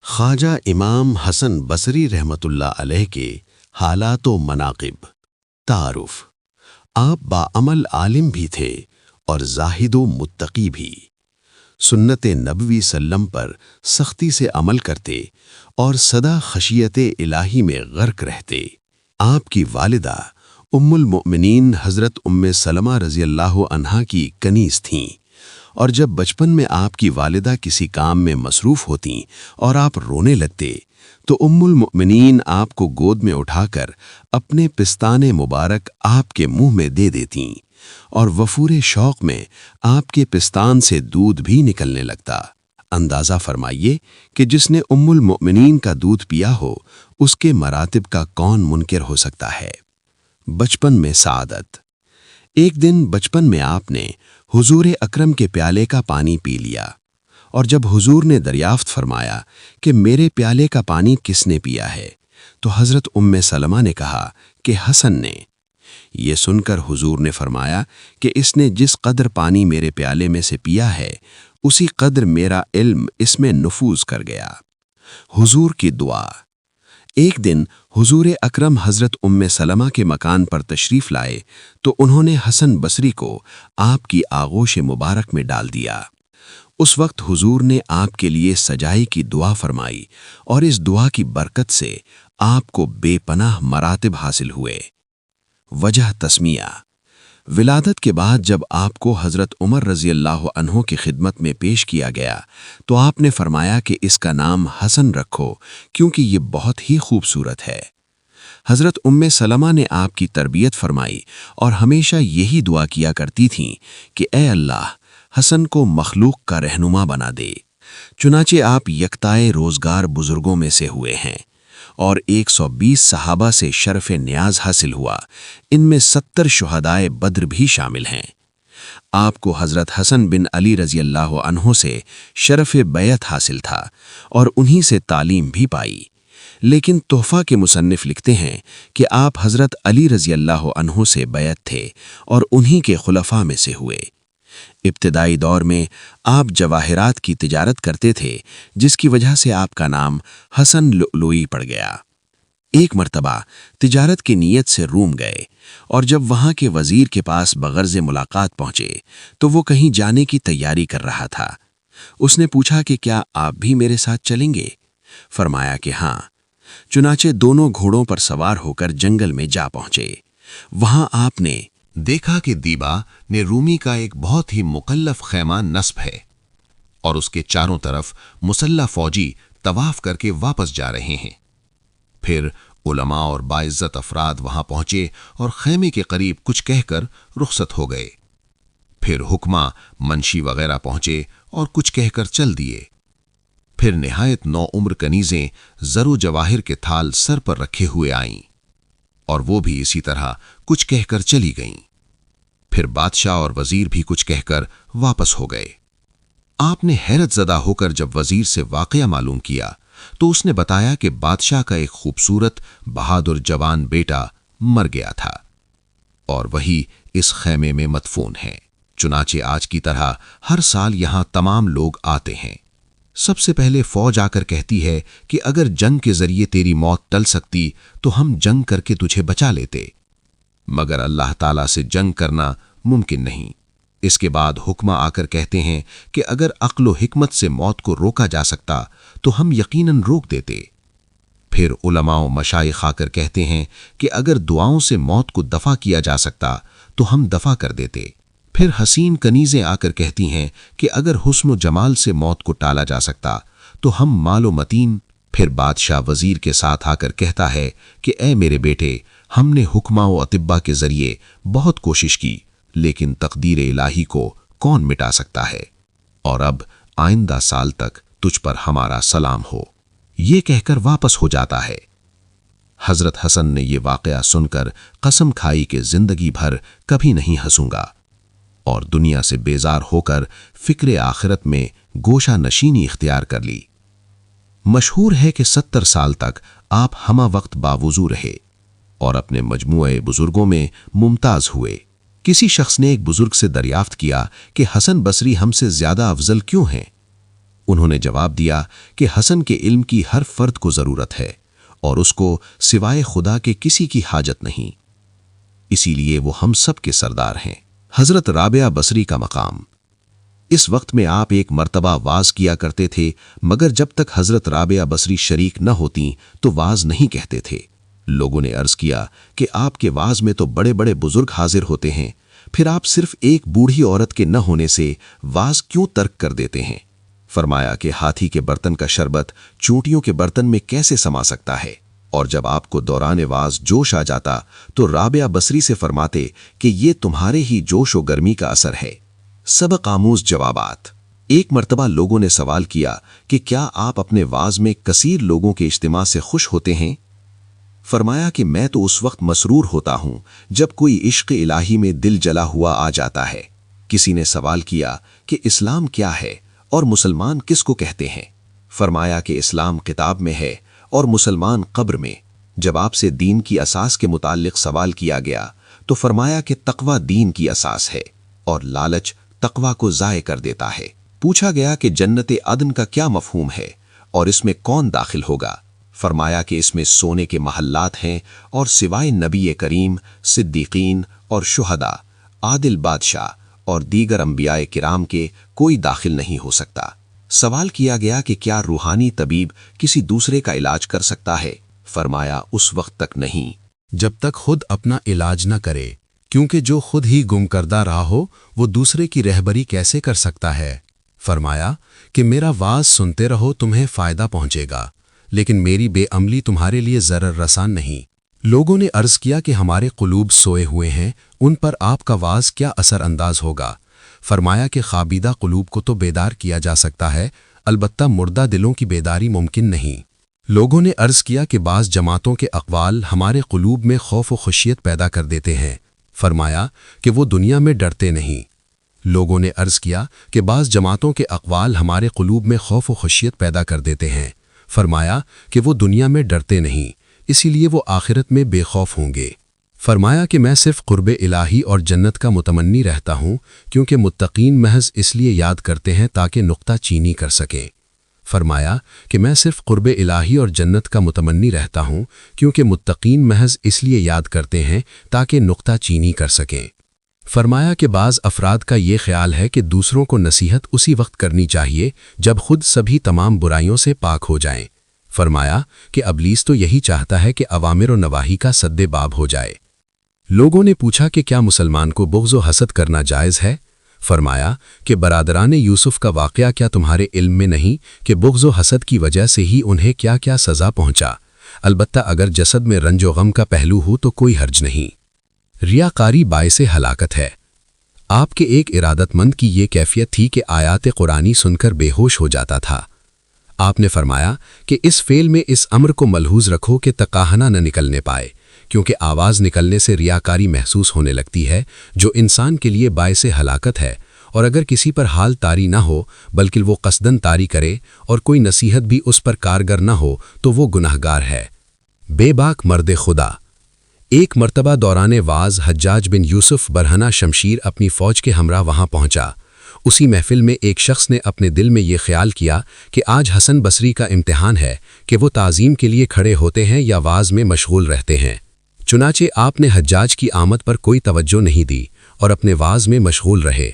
خواجہ امام حسن بصری رحمۃ اللہ علیہ کے حالات و مناقب۔ تعارف: آپ باعمل عالم بھی تھے اور زاہد و متقی بھی، سنت نبوی سلم پر سختی سے عمل کرتے اور سدا خشیت الہی میں غرق رہتے۔ آپ کی والدہ ام المؤمنین حضرت ام سلمہ رضی اللہ عنہا کی کنیز تھیں، اور جب بچپن میں آپ کی والدہ کسی کام میں مصروف ہوتیں اور آپ رونے لگتے تو ام المؤمنین آپ کو گود میں اٹھا کر اپنے پستان مبارک آپ کے منہ میں دے دیتیں، اور وفور شوق میں آپ کے پستان سے دودھ بھی نکلنے لگتا۔ اندازہ فرمائیے کہ جس نے ام المؤمنین کا دودھ پیا ہو اس کے مراتب کا کون منکر ہو سکتا ہے۔ بچپن میں سعادت۔ ایک دن بچپن میں آپ نے حضور اکرم کے پیالے کا پانی پی لیا، اور جب حضور نے دریافت فرمایا کہ میرے پیالے کا پانی کس نے پیا ہے تو حضرت ام سلمہ نے کہا کہ حسن نے۔ یہ سن کر حضور نے فرمایا کہ اس نے جس قدر پانی میرے پیالے میں سے پیا ہے اسی قدر میرا علم اس میں نفوذ کر گیا۔ حضور کی دعا۔ ایک دن حضور اکرم حضرت ام سلمہ کے مکان پر تشریف لائے تو انہوں نے حسن بصری کو آپ کی آغوش مبارک میں ڈال دیا۔ اس وقت حضور نے آپ کے لیے سجائی کی دعا فرمائی، اور اس دعا کی برکت سے آپ کو بے پناہ مراتب حاصل ہوئے۔ وجہ تسمیہ۔ ولادت کے بعد جب آپ کو حضرت عمر رضی اللہ عنہ کی خدمت میں پیش کیا گیا تو آپ نے فرمایا کہ اس کا نام حسن رکھو کیونکہ یہ بہت ہی خوبصورت ہے۔ حضرت ام سلمہ نے آپ کی تربیت فرمائی اور ہمیشہ یہی دعا کیا کرتی تھیں کہ اے اللہ، حسن کو مخلوق کا رہنما بنا دے۔ چنانچہ آپ یکتائے روزگار بزرگوں میں سے ہوئے ہیں اور 120 صحابہ سے شرف نیاز حاصل ہوا، ان میں 70 شہدائے بدر بھی شامل ہیں۔ آپ کو حضرت حسن بن علی رضی اللہ عنہ سے شرف بیعت حاصل تھا اور انہی سے تعلیم بھی پائی، لیکن تحفہ کے مصنف لکھتے ہیں کہ آپ حضرت علی رضی اللہ عنہ سے بیعت تھے اور انہی کے خلفاء میں سے ہوئے۔ ابتدائی دور میں آپ جواہرات کی تجارت کرتے تھے، جس کی وجہ سے آپ کا نام حسن لؤلؤی پڑ گیا۔ ایک مرتبہ تجارت کی نیت سے روم گئے، اور جب وہاں کے وزیر کے پاس بغرض ملاقات پہنچے تو وہ کہیں جانے کی تیاری کر رہا تھا۔ اس نے پوچھا کہ کیا آپ بھی میرے ساتھ چلیں گے؟ فرمایا کہ ہاں۔ چنانچہ دونوں گھوڑوں پر سوار ہو کر جنگل میں جا پہنچے۔ وہاں آپ نے دیکھا کہ دیبا نے رومی کا ایک بہت ہی مکلف خیمہ نصب ہے اور اس کے چاروں طرف مسلح فوجی طواف کر کے واپس جا رہے ہیں۔ پھر علماء اور باعزت افراد وہاں پہنچے اور خیمے کے قریب کچھ کہہ کر رخصت ہو گئے۔ پھر حکماں، منشی وغیرہ پہنچے اور کچھ کہہ کر چل دیے۔ پھر نہایت نو عمر کنیزیں زر و جواہر کے تھال سر پر رکھے ہوئے آئیں، اور وہ بھی اسی طرح کچھ کہہ کر چلی گئیں۔ پھر بادشاہ اور وزیر بھی کچھ کہہ کر واپس ہو گئے۔ آپ نے حیرت زدہ ہو کر جب وزیر سے واقعہ معلوم کیا تو اس نے بتایا کہ بادشاہ کا ایک خوبصورت بہادر جوان بیٹا مر گیا تھا، اور وہی اس خیمے میں مدفون ہے۔ چنانچہ آج کی طرح ہر سال یہاں تمام لوگ آتے ہیں۔ سب سے پہلے فوج آ کر کہتی ہے کہ اگر جنگ کے ذریعے تیری موت ٹل سکتی تو ہم جنگ کر کے تجھے بچا لیتے، مگر اللہ تعالیٰ سے جنگ کرنا ممکن نہیں۔ اس کے بعد حکماں آ کر کہتے ہیں کہ اگر عقل و حکمت سے موت کو روکا جا سکتا تو ہم یقیناً روک دیتے۔ پھر علماء و مشائخ آ کر کہتے ہیں کہ اگر دعاؤں سے موت کو دفع کیا جا سکتا تو ہم دفع کر دیتے۔ پھر حسین کنیزیں آ کر کہتی ہیں کہ اگر حسن و جمال سے موت کو ٹالا جا سکتا تو ہم مال و متین۔ پھر بادشاہ وزیر کے ساتھ آ کر کہتا ہے کہ اے میرے بیٹے، ہم نے حکماں و اطباء کے ذریعے بہت کوشش کی، لیکن تقدیر الہی کو کون مٹا سکتا ہے، اور اب آئندہ سال تک تجھ پر ہمارا سلام ہو۔ یہ کہہ کر واپس ہو جاتا ہے۔ حضرت حسن نے یہ واقعہ سن کر قسم کھائی کہ زندگی بھر کبھی نہیں ہنسوں گا، اور دنیا سے بیزار ہو کر فکر آخرت میں گوشہ نشینی اختیار کر لی۔ مشہور ہے کہ 70 سال تک آپ ہمہ وقت باوضو رہے اور اپنے مجموعے بزرگوں میں ممتاز ہوئے۔ کسی شخص نے ایک بزرگ سے دریافت کیا کہ حسن بصری ہم سے زیادہ افضل کیوں ہیں؟ انہوں نے جواب دیا کہ حسن کے علم کی ہر فرد کو ضرورت ہے اور اس کو سوائے خدا کے کسی کی حاجت نہیں، اسی لیے وہ ہم سب کے سردار ہیں۔ حضرت رابعہ بصری کا مقام۔ اس وقت میں آپ ایک مرتبہ واز کیا کرتے تھے، مگر جب تک حضرت رابعہ بصری شریک نہ ہوتیں تو واز نہیں کہتے تھے۔ لوگوں نے عرض کیا کہ آپ کے واز میں تو بڑے بڑے بزرگ حاضر ہوتے ہیں، پھر آپ صرف ایک بوڑھی عورت کے نہ ہونے سے واز کیوں ترک کر دیتے ہیں؟ فرمایا کہ ہاتھی کے برتن کا شربت چونٹیوں کے برتن میں کیسے سما سکتا ہے؟ اور جب آپ کو دوران واز جوش آ جاتا تو رابعہ بصری سے فرماتے کہ یہ تمہارے ہی جوش و گرمی کا اثر ہے۔ سبق آموز جوابات۔ ایک مرتبہ لوگوں نے سوال کیا کہ کیا آپ اپنے واز میں کثیر لوگوں کے اجتماع سے خوش ہوتے ہیں؟ فرمایا کہ میں تو اس وقت مسرور ہوتا ہوں جب کوئی عشق الہی میں دل جلا ہوا آ جاتا ہے۔ کسی نے سوال کیا کہ اسلام کیا ہے اور مسلمان کس کو کہتے ہیں؟ فرمایا کہ اسلام کتاب میں ہے اور مسلمان قبر میں۔ جب آپ سے دین کی اساس کے متعلق سوال کیا گیا تو فرمایا کہ تقوی دین کی اساس ہے اور لالچ تقوی کو ضائع کر دیتا ہے۔ پوچھا گیا کہ جنت عدن کا کیا مفہوم ہے اور اس میں کون داخل ہوگا؟ فرمایا کہ اس میں سونے کے محلات ہیں اور سوائے نبی کریم، صدیقین اور شہداء، عادل بادشاہ اور دیگر انبیاء کرام کے کوئی داخل نہیں ہو سکتا۔ سوال کیا گیا کہ کیا روحانی طبیب کسی دوسرے کا علاج کر سکتا ہے؟ فرمایا اس وقت تک نہیں جب تک خود اپنا علاج نہ کرے، کیونکہ جو خود ہی گم کردہ رہا ہو وہ دوسرے کی رہبری کیسے کر سکتا ہے؟ فرمایا کہ میرا واز سنتے رہو، تمہیں فائدہ پہنچے گا، لیکن میری بے عملی تمہارے لیے ضرر رساں نہیں۔ لوگوں نے عرض کیا کہ ہمارے قلوب سوئے ہوئے ہیں، ان پر آپ کا واز کیا اثر انداز ہوگا؟ فرمایا کہ خوابیدہ قلوب کو تو بیدار کیا جا سکتا ہے، البتہ مردہ دلوں کی بیداری ممکن نہیں۔ لوگوں نے عرض کیا کہ بعض جماعتوں کے اقوال ہمارے قلوب میں خوف و خشیت پیدا کر دیتے ہیں۔ فرمایا کہ وہ دنیا میں ڈرتے نہیں۔ لوگوں نے عرض کیا کہ بعض جماعتوں کے اقوال ہمارے قلوب میں خوف و خشیت پیدا کر دیتے ہیں۔ فرمایا کہ وہ دنیا میں ڈرتے نہیں، اسی لیے وہ آخرت میں بے خوف ہوں گے۔ فرمایا کہ میں صرف قرب الہی اور جنت کا متمنی رہتا ہوں، کیونکہ متقین محض اس لیے یاد کرتے ہیں تاکہ نقطہ چینی کر سکیں۔ فرمایا کہ میں صرف قرب الہی اور جنت کا متمنی رہتا ہوں، کیونکہ متقین محض اس لیے یاد کرتے ہیں تاکہ نقطہ چینی کر سکیں۔ فرمایا کہ بعض افراد کا یہ خیال ہے کہ دوسروں کو نصیحت اسی وقت کرنی چاہیے جب خود سبھی تمام برائیوں سے پاک ہو جائیں۔ فرمایا کہ ابلیس تو یہی چاہتا ہے کہ اوامر و نواہی کا سد باب ہو جائے۔ لوگوں نے پوچھا کہ کیا مسلمان کو بغض و حسد کرنا جائز ہے؟ فرمایا کہ برادران یوسف کا واقعہ کیا تمہارے علم میں نہیں کہ بغض و حسد کی وجہ سے ہی انہیں کیا کیا سزا پہنچا؟ البتہ اگر جسد میں رنج و غم کا پہلو ہو تو کوئی حرج نہیں۔ ریاکاری باعث ہلاکت ہے۔ آپ کے ایک ارادت مند کی یہ کیفیت تھی کہ آیات قرآنی سن کر بے ہوش ہو جاتا تھا۔ آپ نے فرمایا کہ اس فعل میں اس امر کو ملحوظ رکھو کہ تقاہنہ نہ نکلنے پائے، کیونکہ آواز نکلنے سے ریاکاری محسوس ہونے لگتی ہے جو انسان کے لیے باعث ہلاکت ہے، اور اگر کسی پر حال طاری نہ ہو بلکہ وہ قصدن طاری کرے اور کوئی نصیحت بھی اس پر کارگر نہ ہو تو وہ گناہگار ہے۔ بے باک مرد خدا۔ ایک مرتبہ دوران واز حجاج بن یوسف برہنہ شمشیر اپنی فوج کے ہمراہ وہاں پہنچا۔ اسی محفل میں ایک شخص نے اپنے دل میں یہ خیال کیا کہ آج حسن بصری کا امتحان ہے کہ وہ تعظیم کے لیے کھڑے ہوتے ہیں یا واز میں مشغول رہتے ہیں۔ چنانچہ آپ نے حجاج کی آمد پر کوئی توجہ نہیں دی اور اپنے واز میں مشغول رہے۔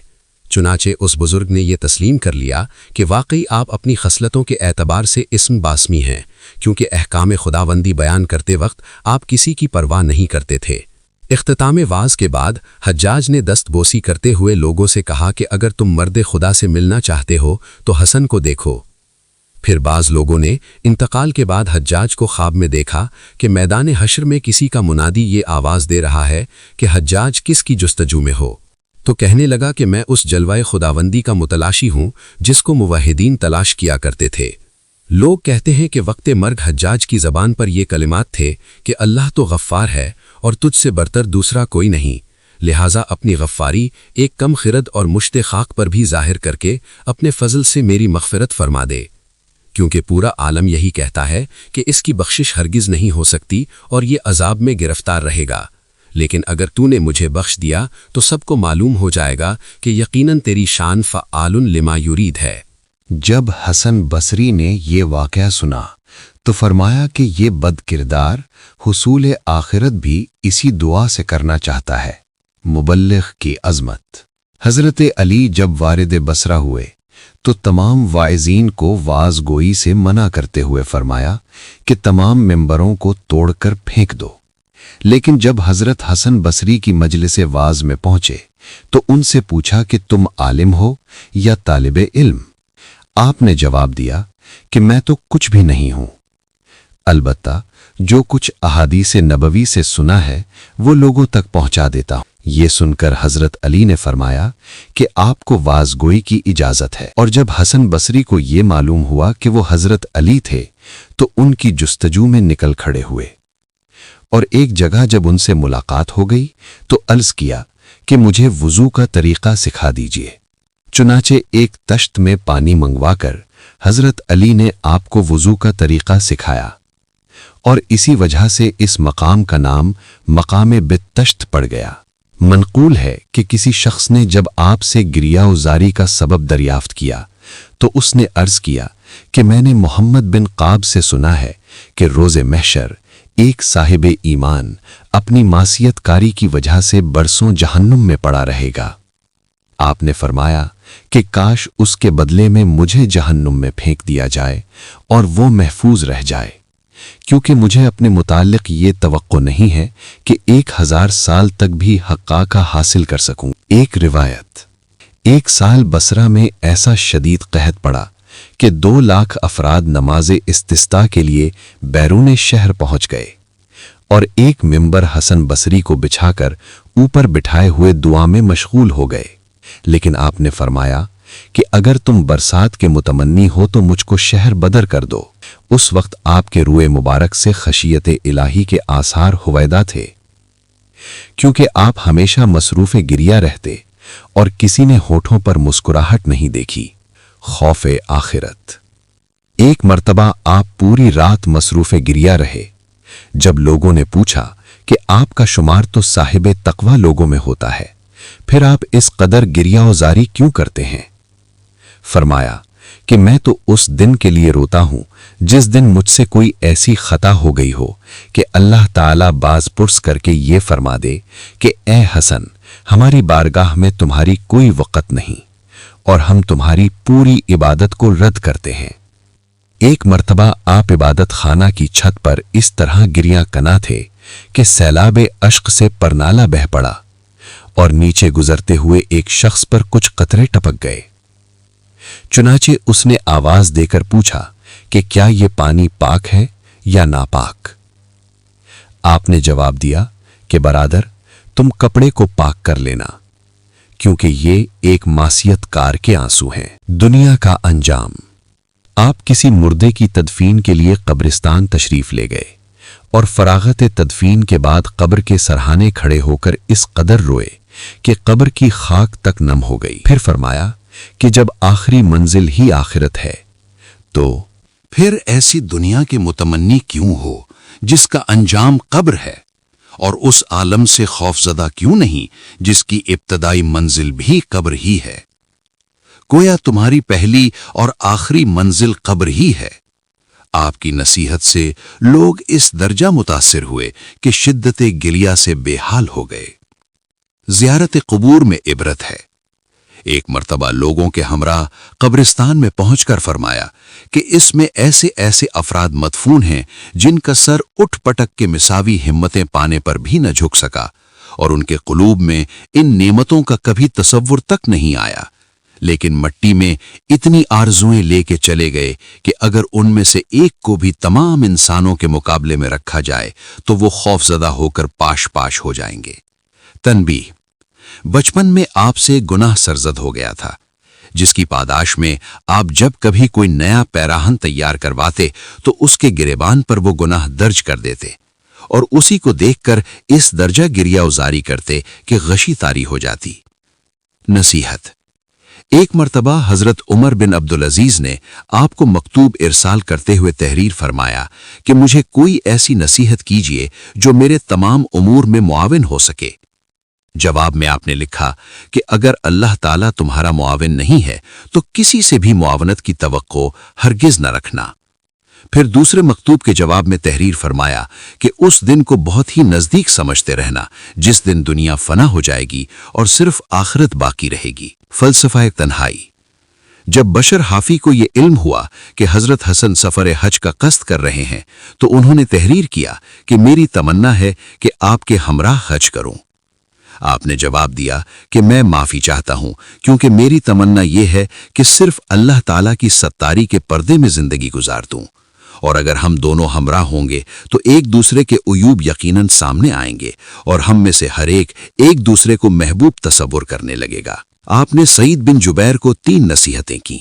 چنانچہ اس بزرگ نے یہ تسلیم کر لیا کہ واقعی آپ اپنی خصلتوں کے اعتبار سے اسم باسمی ہیں، کیونکہ احکام خداوندی بیان کرتے وقت آپ کسی کی پرواہ نہیں کرتے تھے۔ اختتام واز کے بعد حجاج نے دست بوسی کرتے ہوئے لوگوں سے کہا کہ اگر تم مرد خدا سے ملنا چاہتے ہو تو حسن کو دیکھو۔ پھر بعض لوگوں نے انتقال کے بعد حجاج کو خواب میں دیکھا کہ میدان حشر میں کسی کا منادی یہ آواز دے رہا ہے کہ حجاج کس کی جستجو میں ہو؟ تو کہنے لگا کہ میں اس جلوہ خداوندی کا متلاشی ہوں جس کو موحدین تلاش کیا کرتے تھے۔ لوگ کہتے ہیں کہ وقت مرگ حجاج کی زبان پر یہ کلمات تھے کہ اللہ تو غفار ہے اور تجھ سے برتر دوسرا کوئی نہیں، لہٰذا اپنی غفاری ایک کم خرد اور مشت خاک پر بھی ظاہر کر کے اپنے فضل سے میری مغفرت فرما دے، کیونکہ پورا عالم یہی کہتا ہے کہ اس کی بخشش ہرگز نہیں ہو سکتی اور یہ عذاب میں گرفتار رہے گا، لیکن اگر تو نے مجھے بخش دیا تو سب کو معلوم ہو جائے گا کہ یقیناً تیری شان فعال لما یرید ہے۔ جب حسن بصری نے یہ واقعہ سنا تو فرمایا کہ یہ بد کردار حصول آخرت بھی اسی دعا سے کرنا چاہتا ہے۔ مبلغ کی عظمت۔ حضرت علی جب وارد بصرہ ہوئے تو تمام واعظین کو وعظ گوئی سے منع کرتے ہوئے فرمایا کہ تمام ممبروں کو توڑ کر پھینک دو۔ لیکن جب حضرت حسن بصری کی مجلس وعظ میں پہنچے تو ان سے پوچھا کہ تم عالم ہو یا طالب علم؟ آپ نے جواب دیا کہ میں تو کچھ بھی نہیں ہوں، البتہ جو کچھ احادیث نبوی سے سنا ہے وہ لوگوں تک پہنچا دیتا ہوں۔ یہ سن کر حضرت علی نے فرمایا کہ آپ کو وعظ گوئی کی اجازت ہے۔ اور جب حسن بصری کو یہ معلوم ہوا کہ وہ حضرت علی تھے تو ان کی جستجو میں نکل کھڑے ہوئے، اور ایک جگہ جب ان سے ملاقات ہو گئی تو عرض کیا کہ مجھے وضو کا طریقہ سکھا دیجیے۔ چنانچہ ایک تشت میں پانی منگوا کر حضرت علی نے آپ کو وضو کا طریقہ سکھایا، اور اسی وجہ سے اس مقام کا نام مقام بالتشت پڑ گیا۔ منقول ہے کہ کسی شخص نے جب آپ سے گریہ وزاری کا سبب دریافت کیا تو اس نے عرض کیا کہ میں نے محمد بن قاب سے سنا ہے کہ روز محشر ایک صاحب ایمان اپنی معصیت کاری کی وجہ سے برسوں جہنم میں پڑا رہے گا۔ آپ نے فرمایا کہ کاش اس کے بدلے میں مجھے جہنم میں پھینک دیا جائے اور وہ محفوظ رہ جائے، کیونکہ مجھے اپنے متعلق یہ توقع نہیں ہے کہ 1000 سال تک بھی حقاقہ حاصل کر سکوں۔ ایک روایت، ایک سال بصرہ میں ایسا شدید قحط پڑا کہ 2 لاکھ افراد نماز استسقاء کے لیے بیرون شہر پہنچ گئے، اور ایک ممبر حسن بصری کو بچھا کر اوپر بٹھائے ہوئے دعا میں مشغول ہو گئے۔ لیکن آپ نے فرمایا کہ اگر تم برسات کے متمنی ہو تو مجھ کو شہر بدر کر دو۔ اس وقت آپ کے روئے مبارک سے خشیت الہی کے آثار ہویدا تھے، کیونکہ آپ ہمیشہ مصروف گریہ رہتے اور کسی نے ہونٹوں پر مسکراہٹ نہیں دیکھی۔ خوف آخرت۔ ایک مرتبہ آپ پوری رات مصروف گریہ رہے۔ جب لوگوں نے پوچھا کہ آپ کا شمار تو صاحب تقوی لوگوں میں ہوتا ہے، پھر آپ اس قدر گریہ وزاری کیوں کرتے ہیں؟ فرمایا کہ میں تو اس دن کے لیے روتا ہوں جس دن مجھ سے کوئی ایسی خطا ہو گئی ہو کہ اللہ تعالیٰ باز پرس کر کے یہ فرما دے کہ اے حسن، ہماری بارگاہ میں تمہاری کوئی وقت نہیں اور ہم تمہاری پوری عبادت کو رد کرتے ہیں۔ ایک مرتبہ آپ عبادت خانہ کی چھت پر اس طرح گریاں کنا تھے کہ سیلاب اشک سے پرنالہ بہہ پڑا اور نیچے گزرتے ہوئے ایک شخص پر کچھ قطرے ٹپک گئے۔ چنانچہ اس نے آواز دے کر پوچھا کہ کیا یہ پانی پاک ہے یا ناپاک؟ آپ نے جواب دیا کہ برادر، تم کپڑے کو پاک کر لینا، کیونکہ یہ ایک معصیت کار کے آنسو ہیں۔ دنیا کا انجام۔ آپ کسی مردے کی تدفین کے لیے قبرستان تشریف لے گئے اور فراغت تدفین کے بعد قبر کے سرہانے کھڑے ہو کر اس قدر روئے کہ قبر کی خاک تک نم ہو گئی۔ پھر فرمایا کہ جب آخری منزل ہی آخرت ہے تو پھر ایسی دنیا کے متمنی کیوں ہو جس کا انجام قبر ہے، اور اس عالم سے خوفزدہ کیوں نہیں جس کی ابتدائی منزل بھی قبر ہی ہے؟ گویا تمہاری پہلی اور آخری منزل قبر ہی ہے۔ آپ کی نصیحت سے لوگ اس درجہ متاثر ہوئے کہ شدت گلیہ سے بے حال ہو گئے۔ زیارت قبور میں عبرت ہے۔ ایک مرتبہ لوگوں کے ہمراہ قبرستان میں پہنچ کر فرمایا کہ اس میں ایسے ایسے افراد مدفون ہیں جن کا سر اٹھ پٹک کے مساوی ہمتیں پانے پر بھی نہ جھک سکا، اور ان کے قلوب میں ان نعمتوں کا کبھی تصور تک نہیں آیا، لیکن مٹی میں اتنی آرزویں لے کے چلے گئے کہ اگر ان میں سے ایک کو بھی تمام انسانوں کے مقابلے میں رکھا جائے تو وہ خوف زدہ ہو کر پاش پاش ہو جائیں گے۔ تنبیہ: بچپن میں آپ سے گناہ سرزد ہو گیا تھا، جس کی پاداش میں آپ جب کبھی کوئی نیا پیراہن تیار کرواتے تو اس کے گریبان پر وہ گناہ درج کر دیتے، اور اسی کو دیکھ کر اس درجہ گریہ وزاری کرتے کہ غشی طاری ہو جاتی۔ نصیحت: ایک مرتبہ حضرت عمر بن عبدالعزیز نے آپ کو مکتوب ارسال کرتے ہوئے تحریر فرمایا کہ مجھے کوئی ایسی نصیحت کیجیے جو میرے تمام امور میں معاون ہو سکے۔ جواب میں آپ نے لکھا کہ اگر اللہ تعالیٰ تمہارا معاون نہیں ہے تو کسی سے بھی معاونت کی توقع ہرگز نہ رکھنا۔ پھر دوسرے مکتوب کے جواب میں تحریر فرمایا کہ اس دن کو بہت ہی نزدیک سمجھتے رہنا جس دن دنیا فنا ہو جائے گی اور صرف آخرت باقی رہے گی۔ فلسفہ تنہائی۔ جب بشر حافی کو یہ علم ہوا کہ حضرت حسن سفر حج کا قصد کر رہے ہیں تو انہوں نے تحریر کیا کہ میری تمنا ہے کہ آپ کے ہمراہ حج کروں۔ آپ نے جواب دیا کہ میں معافی چاہتا ہوں کیونکہ میری تمنا یہ ہے کہ صرف اللہ تعالیٰ کی ستاری کے پردے میں زندگی گزار دوں، اور اگر ہم دونوں ہمراہ ہوں گے تو ایک دوسرے کے عیوب یقیناً سامنے آئیں گے اور ہم میں سے ہر ایک دوسرے کو محبوب تصور کرنے لگے گا۔ آپ نے سعید بن جبیر کو 3 نصیحتیں کی۔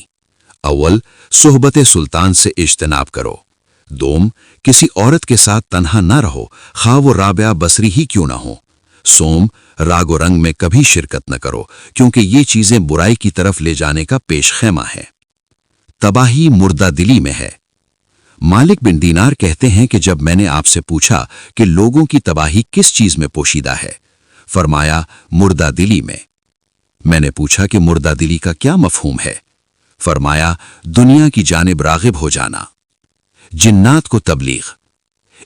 اول، صحبت سلطان سے اجتناب کرو۔ دوم، کسی عورت کے ساتھ تنہا نہ رہو، خواہ وہ رابعہ بصری ہی کیوں نہ ہو۔ سوم، راگ و رنگ میں کبھی شرکت نہ کرو کیونکہ یہ چیزیں برائی کی طرف لے جانے کا پیش خیمہ ہے۔ تباہی مردہ دلی میں ہے۔ مالک بن دینار کہتے ہیں کہ جب میں نے آپ سے پوچھا کہ لوگوں کی تباہی کس چیز میں پوشیدہ ہے، فرمایا مردہ دلی میں۔ میں نے پوچھا کہ مردہ دلی کا کیا مفہوم ہے، فرمایا دنیا کی جانب راغب ہو جانا۔ جنات کو تبلیغ۔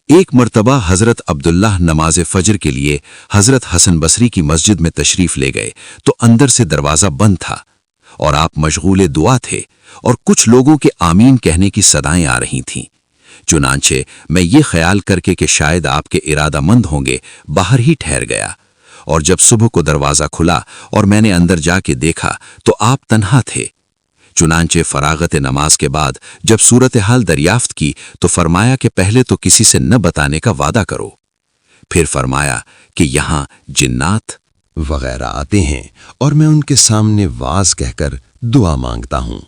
ایک مرتبہ حضرت عبداللہ نماز فجر کے لیے حضرت حسن بصری کی مسجد میں تشریف لے گئے تو اندر سے دروازہ بند تھا اور آپ مشغول دعا تھے اور کچھ لوگوں کے آمین کہنے کی صدائیں آ رہی تھیں۔ چنانچہ میں یہ خیال کر کے کہ شاید آپ کے ارادہ مند ہوں گے باہر ہی ٹھہر گیا، اور جب صبح کو دروازہ کھلا اور میں نے اندر جا کے دیکھا تو آپ تنہا تھے۔ چنانچہ فراغت نماز کے بعد جب صورتحال دریافت کی تو فرمایا کہ پہلے تو کسی سے نہ بتانے کا وعدہ کرو۔ پھر فرمایا کہ یہاں جنات وغیرہ آتے ہیں اور میں ان کے سامنے واز کہہ کر دعا مانگتا ہوں،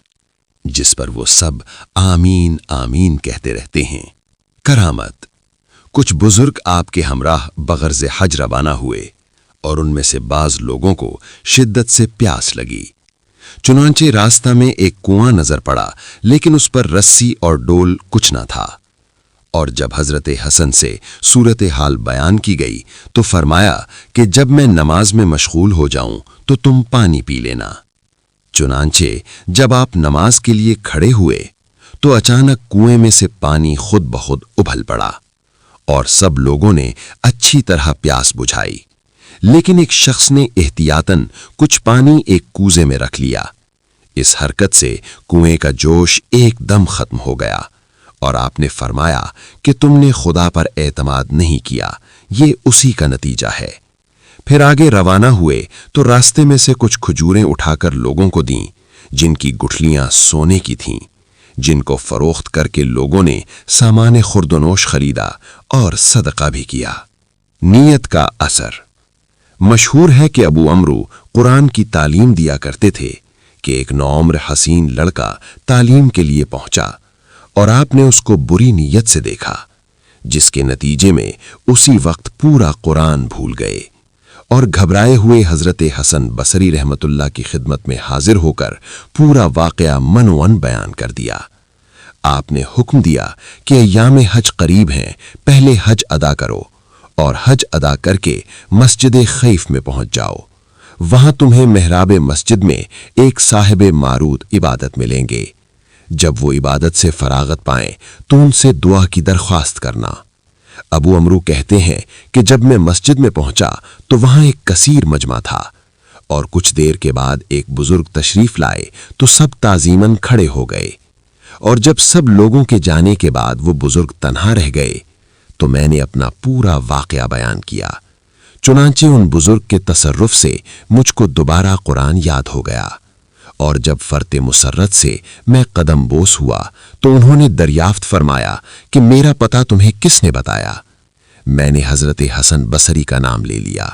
جس پر وہ سب آمین آمین کہتے رہتے ہیں۔ کرامت۔ کچھ بزرگ آپ کے ہمراہ بغرض حج روانہ ہوئے اور ان میں سے بعض لوگوں کو شدت سے پیاس لگی۔ چنانچہ راستہ میں ایک کنواں نظر پڑا لیکن اس پر رسی اور ڈول کچھ نہ تھا، اور جب حضرت حسن سے صورتحال بیان کی گئی تو فرمایا کہ جب میں نماز میں مشغول ہو جاؤں تو تم پانی پی لینا۔ چنانچہ جب آپ نماز کے لیے کھڑے ہوئے تو اچانک کنویں میں سے پانی خود بخود ابھل پڑا اور سب لوگوں نے اچھی طرح پیاس بجھائی، لیکن ایک شخص نے احتیاطاً کچھ پانی ایک کوزے میں رکھ لیا۔ اس حرکت سے کنویں کا جوش ایک دم ختم ہو گیا اور آپ نے فرمایا کہ تم نے خدا پر اعتماد نہیں کیا، یہ اسی کا نتیجہ ہے۔ پھر آگے روانہ ہوئے تو راستے میں سے کچھ کھجوریں اٹھا کر لوگوں کو دیں جن کی گٹھلیاں سونے کی تھیں، جن کو فروخت کر کے لوگوں نے سامان خوردونوش خریدا اور صدقہ بھی کیا۔ نیت کا اثر۔ مشہور ہے کہ ابو عمرو قرآن کی تعلیم دیا کرتے تھے کہ ایک نوعمر حسین لڑکا تعلیم کے لیے پہنچا اور آپ نے اس کو بری نیت سے دیکھا، جس کے نتیجے میں اسی وقت پورا قرآن بھول گئے اور گھبرائے ہوئے حضرت حسن بصری رحمت اللہ کی خدمت میں حاضر ہو کر پورا واقعہ منون بیان کر دیا۔ آپ نے حکم دیا کہ ایام حج قریب ہیں، پہلے حج ادا کرو اور حج ادا کر کے مسجد خیف میں پہنچ جاؤ، وہاں تمہیں محراب مسجد میں ایک صاحب معروض عبادت ملیں گے۔ جب وہ عبادت سے فراغت پائیں تو ان سے دعا کی درخواست کرنا۔ ابو عمرو کہتے ہیں کہ جب میں مسجد میں پہنچا تو وہاں ایک کثیر مجمع تھا اور کچھ دیر کے بعد ایک بزرگ تشریف لائے تو سب تعظیماً کھڑے ہو گئے، اور جب سب لوگوں کے جانے کے بعد وہ بزرگ تنہا رہ گئے تو میں نے اپنا پورا واقعہ بیان کیا۔ چنانچہ ان بزرگ کے تصرف سے مجھ کو دوبارہ قرآن یاد ہو گیا، اور جب فرت مسرت سے میں قدم بوس ہوا تو انہوں نے دریافت فرمایا کہ میرا پتہ تمہیں کس نے بتایا؟ میں نے حضرت حسن بصری کا نام لے لیا۔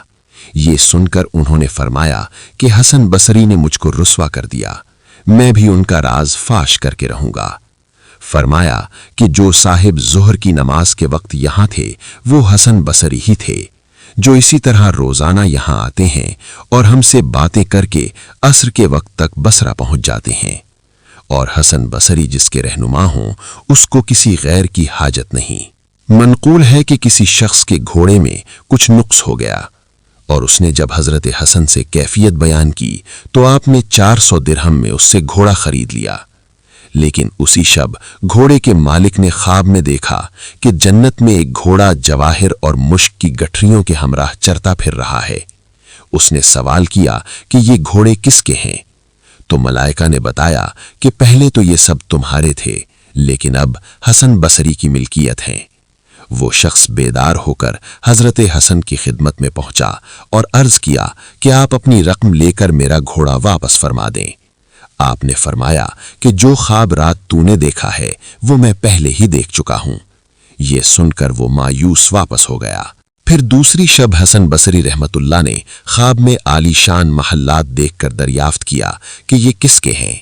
یہ سن کر انہوں نے فرمایا کہ حسن بصری نے مجھ کو رسوا کر دیا، میں بھی ان کا راز فاش کر کے رہوں گا۔ فرمایا کہ جو صاحب ظہر کی نماز کے وقت یہاں تھے وہ حسن بصری ہی تھے، جو اسی طرح روزانہ یہاں آتے ہیں اور ہم سے باتیں کر کے عصر کے وقت تک بصرہ پہنچ جاتے ہیں، اور حسن بصری جس کے رہنما ہوں اس کو کسی غیر کی حاجت نہیں۔ منقول ہے کہ کسی شخص کے گھوڑے میں کچھ نقص ہو گیا، اور اس نے جب حضرت حسن سے کیفیت بیان کی تو آپ نے 400 درہم میں اس سے گھوڑا خرید لیا۔ لیکن اسی شب گھوڑے کے مالک نے خواب میں دیکھا کہ جنت میں ایک گھوڑا جواہر اور مشک کی گٹھریوں کے ہمراہ چرتا پھر رہا ہے۔ اس نے سوال کیا کہ یہ گھوڑے کس کے ہیں؟ تو ملائکہ نے بتایا کہ پہلے تو یہ سب تمہارے تھے، لیکن اب حسن بصری کی ملکیت ہیں۔ وہ شخص بیدار ہو کر حضرت حسن کی خدمت میں پہنچا اور عرض کیا کہ آپ اپنی رقم لے کر میرا گھوڑا واپس فرما دیں۔ آپ نے فرمایا کہ جو خواب رات تو نے دیکھا ہے وہ میں پہلے ہی دیکھ چکا ہوں۔ یہ سن کر وہ مایوس واپس ہو گیا۔ پھر دوسری شب حسن بصری رحمت اللہ نے خواب میں عالی شان محلات دیکھ کر دریافت کیا کہ یہ کس کے ہیں؟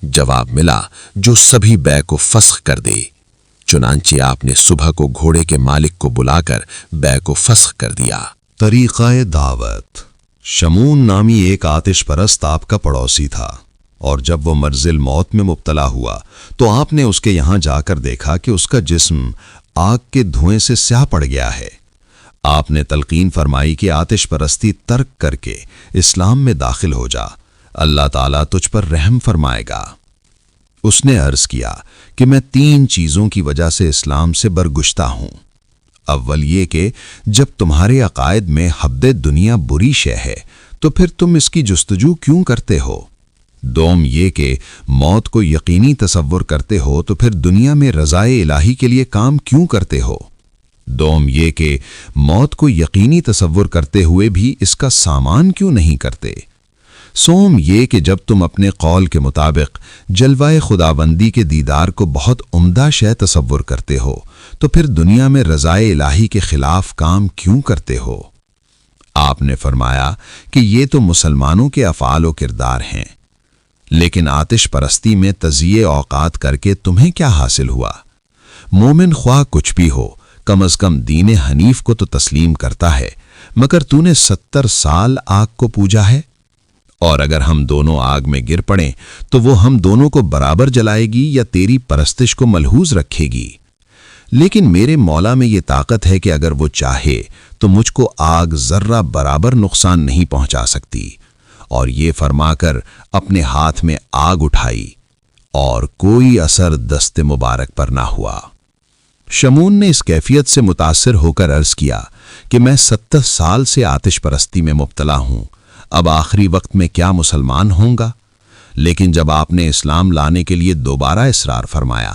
جواب ملا جو سبھی بے کو فسخ کر دے۔ چنانچہ آپ نے صبح کو گھوڑے کے مالک کو بلا کر بے کو فسخ کر دیا۔ طریقہ دعوت۔ شمون نامی ایک آتش پرست آپ کا پڑوسی تھا، اور جب وہ مرضل موت میں مبتلا ہوا تو آپ نے اس کے یہاں جا کر دیکھا کہ اس کا جسم آگ کے دھوئیں سے سیاہ پڑ گیا ہے۔ آپ نے تلقین فرمائی کہ آتش پرستی ترک کر کے اسلام میں داخل ہو جا، اللہ تعالیٰ تجھ پر رحم فرمائے گا۔ اس نے عرض کیا کہ میں 3 چیزوں کی وجہ سے اسلام سے برگشتہ ہوں۔ اول یہ کہ جب تمہارے عقائد میں حبد دنیا بری شے ہے تو پھر تم اس کی جستجو کیوں کرتے ہو؟ دوم یہ کہ موت کو یقینی تصور کرتے ہو تو پھر دنیا میں رضائے الہی کے لیے کام کیوں کرتے ہو؟ دوم یہ کہ موت کو یقینی تصور کرتے ہوئے بھی اس کا سامان کیوں نہیں کرتے؟ سوم یہ کہ جب تم اپنے قول کے مطابق جلوہ خداوندی کے دیدار کو بہت عمدہ شے تصور کرتے ہو تو پھر دنیا میں رضائے الہی کے خلاف کام کیوں کرتے ہو؟ آپ نے فرمایا کہ یہ تو مسلمانوں کے افعال و کردار ہیں، لیکن آتش پرستی میں تضییع اوقات کر کے تمہیں کیا حاصل ہوا؟ مومن خواہ کچھ بھی ہو، کم از کم دین حنیف کو تو تسلیم کرتا ہے، مگر تو نے 70 سال آگ کو پوجا ہے، اور اگر ہم دونوں آگ میں گر پڑیں تو وہ ہم دونوں کو برابر جلائے گی یا تیری پرستش کو ملحوظ رکھے گی؟ لیکن میرے مولا میں یہ طاقت ہے کہ اگر وہ چاہے تو مجھ کو آگ ذرہ برابر نقصان نہیں پہنچا سکتی، اور یہ فرما کر اپنے ہاتھ میں آگ اٹھائی اور کوئی اثر دست مبارک پر نہ ہوا۔ شمون نے اس کیفیت سے متاثر ہو کر عرض کیا کہ میں 70 سال سے آتش پرستی میں مبتلا ہوں، اب آخری وقت میں کیا مسلمان ہوں گا؟ لیکن جب آپ نے اسلام لانے کے لیے دوبارہ اصرار فرمایا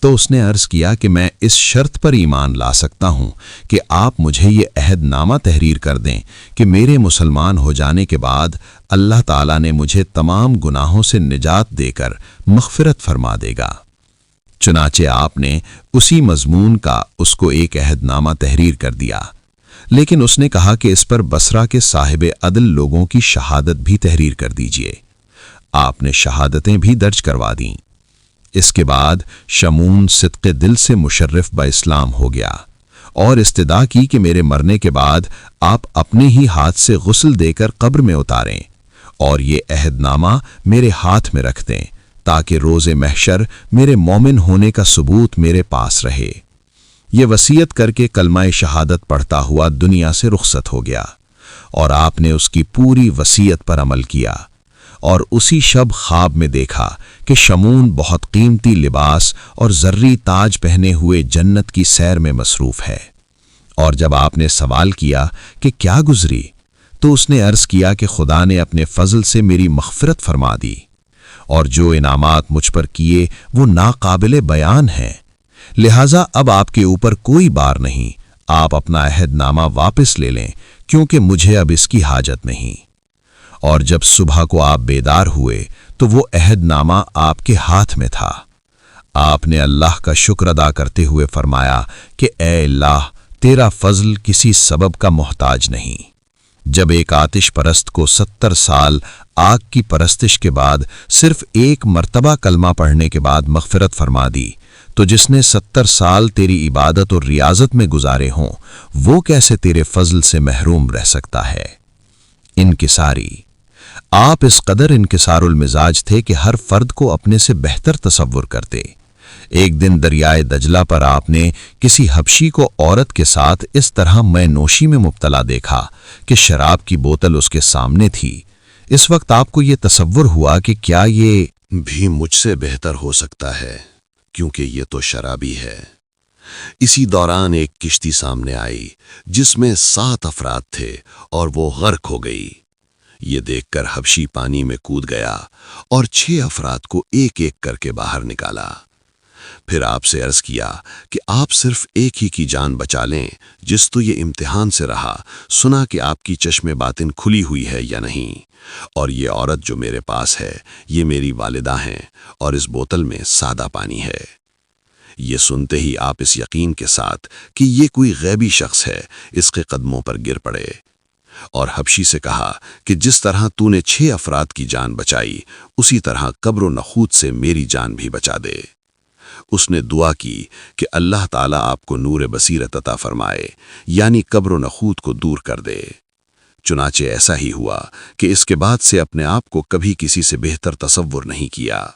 تو اس نے عرض کیا کہ میں اس شرط پر ایمان لا سکتا ہوں کہ آپ مجھے یہ عہد نامہ تحریر کر دیں کہ میرے مسلمان ہو جانے کے بعد اللہ تعالیٰ نے مجھے تمام گناہوں سے نجات دے کر مغفرت فرما دے گا۔ چنانچہ آپ نے اسی مضمون کا اس کو ایک عہد نامہ تحریر کر دیا، لیکن اس نے کہا کہ اس پر بصرہ کے صاحب عدل لوگوں کی شہادت بھی تحریر کر دیجئے۔ آپ نے شہادتیں بھی درج کروا دیں۔ اس کے بعد شمون صدق دل سے مشرف با اسلام ہو گیا اور استدعا کی کہ میرے مرنے کے بعد آپ اپنے ہی ہاتھ سے غسل دے کر قبر میں اتاریں اور یہ عہد نامہ میرے ہاتھ میں رکھ دیں تاکہ روز محشر میرے مومن ہونے کا ثبوت میرے پاس رہے۔ یہ وصیت کر کے کلمہ شہادت پڑھتا ہوا دنیا سے رخصت ہو گیا، اور آپ نے اس کی پوری وصیت پر عمل کیا، اور اسی شب خواب میں دیکھا کہ شمون بہت قیمتی لباس اور زرعی تاج پہنے ہوئے جنت کی سیر میں مصروف ہے۔ اور جب آپ نے سوال کیا کہ کیا گزری تو اس نے عرض کیا کہ خدا نے اپنے فضل سے میری مغفرت فرما دی، اور جو انعامات مجھ پر کیے وہ ناقابل بیان ہیں، لہٰذا اب آپ کے اوپر کوئی بار نہیں، آپ اپنا عہد نامہ واپس لے لیں کیونکہ مجھے اب اس کی حاجت نہیں۔ اور جب صبح کو آپ بیدار ہوئے تو وہ عہد نامہ آپ کے ہاتھ میں تھا۔ آپ نے اللہ کا شکر ادا کرتے ہوئے فرمایا کہ اے اللہ، تیرا فضل کسی سبب کا محتاج نہیں۔ جب ایک آتش پرست کو 70 سال آگ کی پرستش کے بعد صرف ایک مرتبہ کلمہ پڑھنے کے بعد مغفرت فرما دی تو جس نے 70 سال تیری عبادت اور ریاضت میں گزارے ہوں وہ کیسے تیرے فضل سے محروم رہ سکتا ہے؟ انکساری۔ آپ اس قدر انکسار المزاج تھے کہ ہر فرد کو اپنے سے بہتر تصور کرتے، ایک دن دریائے دجلہ پر آپ نے کسی حبشی کو عورت کے ساتھ اس طرح میں نوشی میں مبتلا دیکھا کہ شراب کی بوتل اس کے سامنے تھی۔ اس وقت آپ کو یہ تصور ہوا کہ کیا یہ بھی مجھ سے بہتر ہو سکتا ہے، کیونکہ یہ تو شرابی ہے۔ اسی دوران ایک کشتی سامنے آئی جس میں 7 افراد تھے اور وہ غرق ہو گئی۔ یہ دیکھ کر حبشی پانی میں کود گیا اور 6 افراد کو ایک ایک کر کے باہر نکالا۔ پھر آپ سے عرض کیا کہ آپ صرف ایک ہی کی جان بچا لیں، جس تو یہ امتحان سے رہا، سنا کہ آپ کی چشم باطن کھلی ہوئی ہے یا نہیں، اور یہ عورت جو میرے پاس ہے یہ میری والدہ ہیں اور اس بوتل میں سادہ پانی ہے۔ یہ سنتے ہی آپ اس یقین کے ساتھ کہ یہ کوئی غیبی شخص ہے اس کے قدموں پر گر پڑے اور حبشی سے کہا کہ جس طرح تو نے 6 افراد کی جان بچائی، اسی طرح قبر و نخوت سے میری جان بھی بچا دے۔ اس نے دعا کی کہ اللہ تعالیٰ آپ کو نور بصیرت عطا فرمائے، یعنی قبر و نخوت کو دور کر دے۔ چنانچہ ایسا ہی ہوا کہ اس کے بعد سے اپنے آپ کو کبھی کسی سے بہتر تصور نہیں کیا،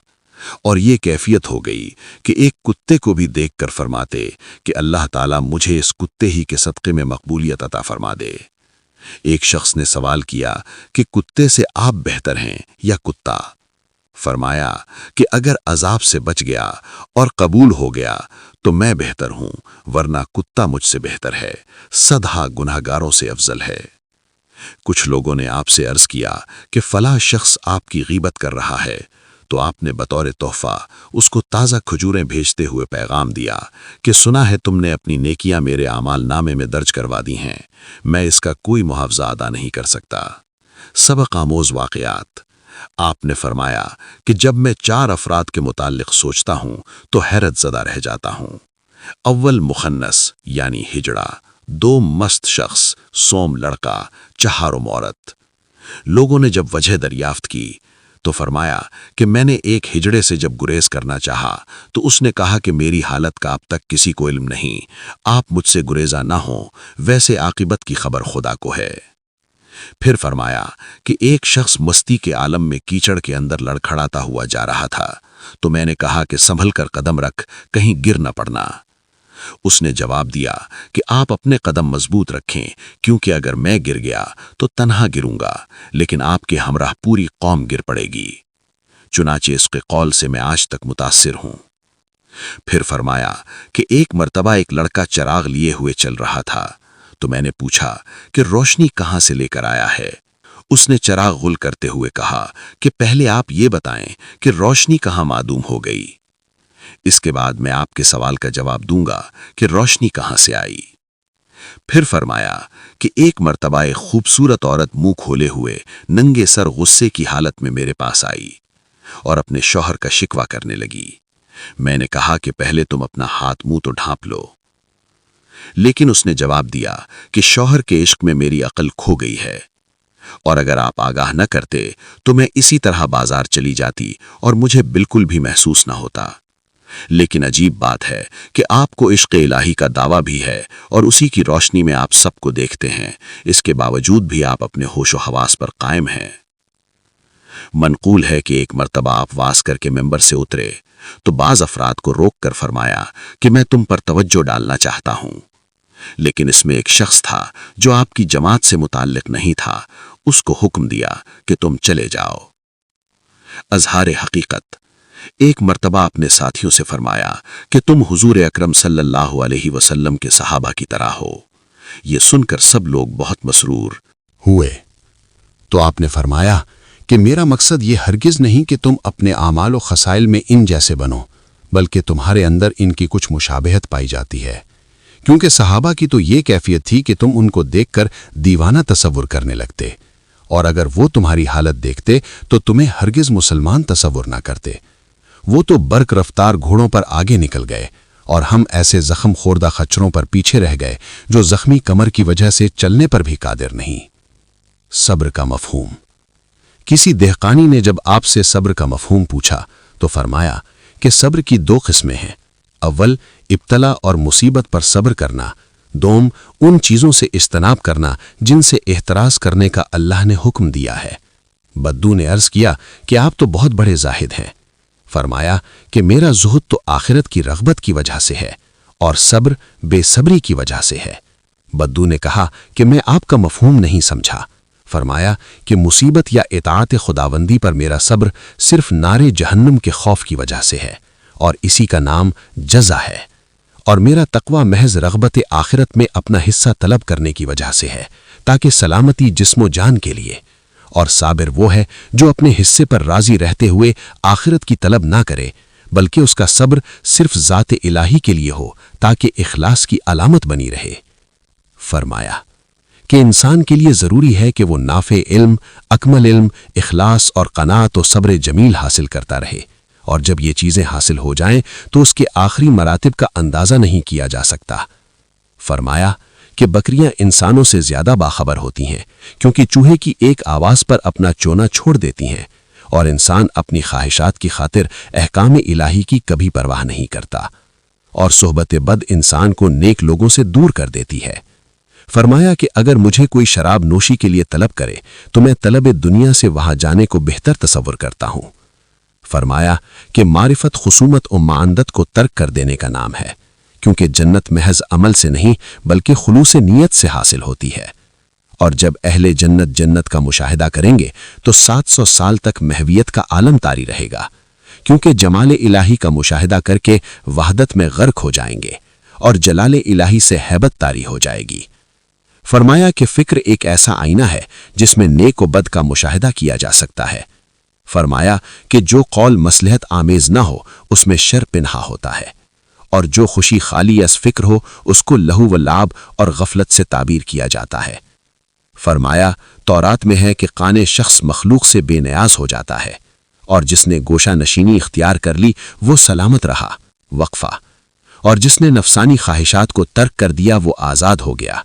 اور یہ کیفیت ہو گئی کہ ایک کتے کو بھی دیکھ کر فرماتے کہ اللہ تعالیٰ مجھے اس کتے ہی کے صدقے میں مقبولیت عطا فرما دے۔ ایک شخص نے سوال کیا کہ کتے سے آپ بہتر ہیں یا کتا؟ فرمایا کہ اگر عذاب سے بچ گیا اور قبول ہو گیا تو میں بہتر ہوں، ورنہ کتا مجھ سے بہتر ہے، 100 گناہگاروں سے افضل ہے۔ کچھ لوگوں نے آپ سے عرض کیا کہ فلاں شخص آپ کی غیبت کر رہا ہے، تو آپ نے بطور تحفہ اس کو تازہ کھجوریں بھیجتے ہوئے پیغام دیا کہ سنا ہے تم نے اپنی نیکیاں میرے اعمال نامے میں درج کروا دی ہیں، میں اس کا کوئی معاوضہ ادا نہیں کر سکتا۔ سبق آموز واقعات۔ آپ نے فرمایا کہ جب میں 4 افراد کے متعلق سوچتا ہوں تو حیرت زدہ رہ جاتا ہوں۔ اول مخنث یعنی ہجڑا، 2 مست شخص، سوم لڑکا، چہارم عورت۔ لوگوں نے جب وجہ دریافت کی تو فرمایا کہ میں نے ایک ہجڑے سے جب گریز کرنا چاہا تو اس نے کہا کہ میری حالت کا اب تک کسی کو علم نہیں، آپ مجھ سے گریزہ نہ ہوں، ویسے عاقبت کی خبر خدا کو ہے۔ پھر فرمایا کہ ایک شخص مستی کے عالم میں کیچڑ کے اندر لڑکھڑاتا ہوا جا رہا تھا، تو میں نے کہا کہ سنبھل کر قدم رکھ، کہیں گر نہ پڑنا۔ اس نے جواب دیا کہ آپ اپنے قدم مضبوط رکھیں، کیونکہ اگر میں گر گیا تو تنہا گروں گا، لیکن آپ کے ہمراہ پوری قوم گر پڑے گی۔ چنانچہ اس کے قول سے میں آج تک متاثر ہوں۔ پھر فرمایا کہ ایک مرتبہ ایک لڑکا چراغ لیے ہوئے چل رہا تھا، تو میں نے پوچھا کہ روشنی کہاں سے لے کر آیا ہے؟ اس نے چراغ غل کرتے ہوئے کہا کہ پہلے آپ یہ بتائیں کہ روشنی کہاں معدوم ہو گئی، اس کے بعد میں آپ کے سوال کا جواب دوں گا کہ روشنی کہاں سے آئی۔ پھر فرمایا کہ ایک مرتبہ ایک خوبصورت عورت منہ کھولے ہوئے ننگے سر غصے کی حالت میں میرے پاس آئی اور اپنے شوہر کا شکوہ کرنے لگی۔ میں نے کہا کہ پہلے تم اپنا ہاتھ منہ تو ڈھانپ لو، لیکن اس نے جواب دیا کہ شوہر کے عشق میں میری عقل کھو گئی ہے، اور اگر آپ آگاہ نہ کرتے تو میں اسی طرح بازار چلی جاتی اور مجھے بالکل بھی محسوس نہ ہوتا۔ لیکن عجیب بات ہے کہ آپ کو عشق الہی کا دعویٰ بھی ہے اور اسی کی روشنی میں آپ سب کو دیکھتے ہیں، اس کے باوجود بھی آپ اپنے ہوش و حواس پر قائم ہیں۔ منقول ہے کہ ایک مرتبہ آپ واز کر کے ممبر سے اترے تو بعض افراد کو روک کر فرمایا کہ میں تم پر توجہ ڈالنا چاہتا ہوں، لیکن اس میں ایک شخص تھا جو آپ کی جماعت سے متعلق نہیں تھا، اس کو حکم دیا کہ تم چلے جاؤ۔ اظہار حقیقت۔ ایک مرتبہ اپنے ساتھیوں سے فرمایا کہ تم حضور اکرم صلی اللہ علیہ وسلم کے صحابہ کی طرح ہو۔ یہ سن کر سب لوگ بہت مسرور ہوئے تو آپ نے فرمایا کہ میرا مقصد یہ ہرگز نہیں کہ تم اپنے اعمال و خصائل میں ان جیسے بنو، بلکہ تمہارے اندر ان کی کچھ مشابہت پائی جاتی ہے، کیونکہ صحابہ کی تو یہ کیفیت تھی کہ تم ان کو دیکھ کر دیوانہ تصور کرنے لگتے، اور اگر وہ تمہاری حالت دیکھتے تو تمہیں ہرگز مسلمان تصور نہ کرتے۔ وہ تو برق رفتار گھوڑوں پر آگے نکل گئے اور ہم ایسے زخم خوردہ خچروں پر پیچھے رہ گئے جو زخمی کمر کی وجہ سے چلنے پر بھی قادر نہیں۔ صبر کا مفہوم۔ کسی دہقانی نے جب آپ سے صبر کا مفہوم پوچھا تو فرمایا کہ صبر کی 2 قسمیں ہیں، اول ابتلا اور مصیبت پر صبر کرنا، دوم ان چیزوں سے اجتناب کرنا جن سے احتراز کرنے کا اللہ نے حکم دیا ہے۔ بدو نے عرض کیا کہ آپ تو بہت بڑے زاہد ہیں۔ فرمایا کہ میرا زہد تو آخرت کی رغبت کی وجہ سے ہے اور صبر بے صبری کی وجہ سے ہے۔ بدو نے کہا کہ میں آپ کا مفہوم نہیں سمجھا۔ فرمایا کہ مصیبت یا اطاعت خداوندی پر میرا صبر صرف نارے جہنم کے خوف کی وجہ سے ہے اور اسی کا نام جزا ہے، اور میرا تقوی محض رغبت آخرت میں اپنا حصہ طلب کرنے کی وجہ سے ہے تاکہ سلامتی جسم و جان کے لیے، اور صابر وہ ہے جو اپنے حصے پر راضی رہتے ہوئے آخرت کی طلب نہ کرے بلکہ اس کا صبر صرف ذات الہی کے لیے ہو تاکہ اخلاص کی علامت بنی رہے۔ فرمایا کہ انسان کے لیے ضروری ہے کہ وہ نافع علم، اکمل علم، اخلاص اور قناعت و صبر جمیل حاصل کرتا رہے، اور جب یہ چیزیں حاصل ہو جائیں تو اس کے آخری مراتب کا اندازہ نہیں کیا جا سکتا۔ فرمایا کہ بکریاں انسانوں سے زیادہ باخبر ہوتی ہیں کیونکہ چوہے کی ایک آواز پر اپنا چونا چھوڑ دیتی ہیں، اور انسان اپنی خواہشات کی خاطر احکام الہی کی کبھی پرواہ نہیں کرتا، اور صحبت بد انسان کو نیک لوگوں سے دور کر دیتی ہے۔ فرمایا کہ اگر مجھے کوئی شراب نوشی کے لیے طلب کرے تو میں طلب دنیا سے وہاں جانے کو بہتر تصور کرتا ہوں۔ فرمایا کہ معرفت خصومت و معاندت کو ترک کر دینے کا نام ہے، کیونکہ جنت محض عمل سے نہیں بلکہ خلوص نیت سے حاصل ہوتی ہے، اور جب اہل جنت جنت کا مشاہدہ کریں گے تو 700 سال تک محویت کا عالم طاری رہے گا، کیونکہ جمال الہی کا مشاہدہ کر کے وحدت میں غرق ہو جائیں گے اور جلال الہی سے ہیبت طاری ہو جائے گی۔ فرمایا کہ فکر ایک ایسا آئینہ ہے جس میں نیک و بد کا مشاہدہ کیا جا سکتا ہے۔ فرمایا کہ جو قول مصلحت آمیز نہ ہو اس میں شر پنہا ہوتا ہے، اور جو خوشی خالی از فکر ہو اس کو لہو و لعب اور غفلت سے تعبیر کیا جاتا ہے۔ فرمایا تورات میں ہے کہ قانے شخص مخلوق سے بے نیاز ہو جاتا ہے، اور جس نے گوشہ نشینی اختیار کر لی وہ سلامت رہا۔ وقفہ۔ اور جس نے نفسانی خواہشات کو ترک کر دیا وہ آزاد ہو گیا،